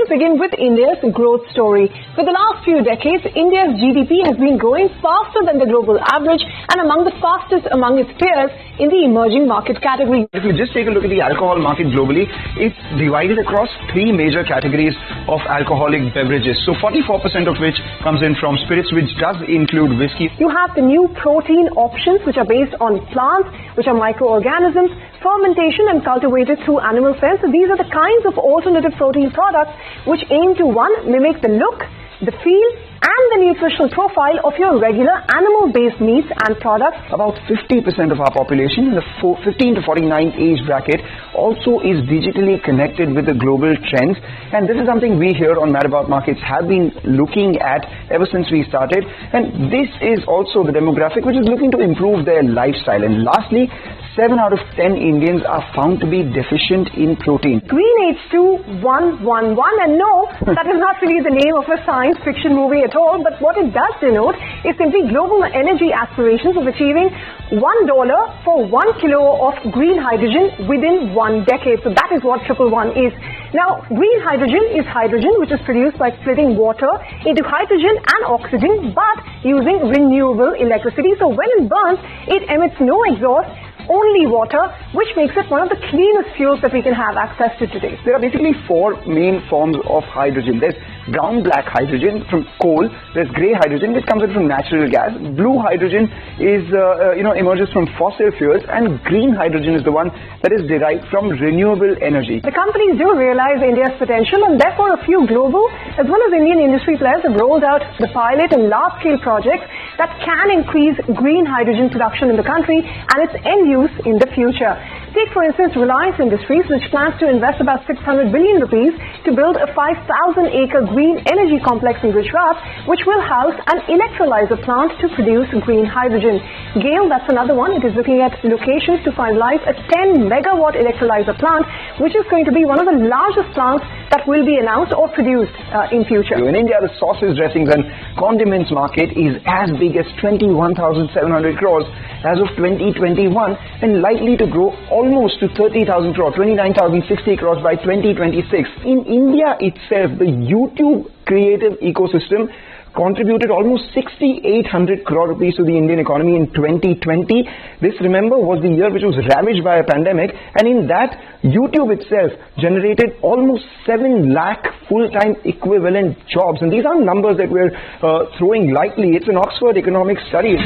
Let's begin with India's growth story. For the last few decades, India's GDP has been growing faster than the global average and among the fastest among its peers in the emerging market category. If you just take a look at the alcohol market globally, it's divided across three major categories of alcoholic beverages. So 44% of which comes in from spirits, which does include whiskey. You have the new protein options, which are based on plants, which are microorganisms, fermentation and cultivated through animal cells. So these are the kinds of alternative protein products which aim to, one, mimic the look, the feel and the nutritional profile of your regular animal-based meats and products. About 50% of our population in the 15 to 49 age bracket also is digitally connected with the global trends, and this is something we here on Mad About Markets have been looking at ever since we started, and this is also the demographic which is looking to improve their lifestyle. And lastly, 7 out of 10 Indians are found to be deficient in protein. Green H2111, and no, that is not really the name of a science fiction movie at all, but what it does denote is simply global energy aspirations of achieving $1 for 1 kilo of green hydrogen within 1 decade. So that is what 111 is. Now, green hydrogen is hydrogen which is produced by splitting water into hydrogen and oxygen, but using renewable electricity. So when it burns, it emits no exhaust, only water, which makes it one of the cleanest fuels that we can have access to today. There are basically 4 main forms of hydrogen. There's brown-black hydrogen from coal, there's grey hydrogen which comes in from natural gas, blue hydrogen is emerges from fossil fuels, and green hydrogen is the one that is derived from renewable energy. The companies do realize India's potential, and therefore a few global as well as Indian industry players have rolled out the pilot and large-scale projects that can increase green hydrogen production in the country and its end use in the future. Take for instance Reliance Industries, which plans to invest about 600 billion rupees to build a 5,000-acre green energy complex in Gujarat, which will house an electrolyzer plant to produce green hydrogen. GAIL, that's another one. It is looking at locations to finalize a 10-megawatt electrolyzer plant, which is going to be one of the largest plants that will be announced or produced in future. In India, the sauces, dressings and condiments market is as big as 21,700 crores as of 2021 and likely to grow almost to 30,000 crores, 29,060 crores by 2026. In India itself, the YouTube creative ecosystem contributed almost 6,800 crore rupees to the Indian economy in 2020. This, remember, was the year which was ravaged by a pandemic, and in that, YouTube itself generated almost 7 lakh full-time equivalent jobs. And these aren't numbers that we're throwing lightly. It's an Oxford economic study.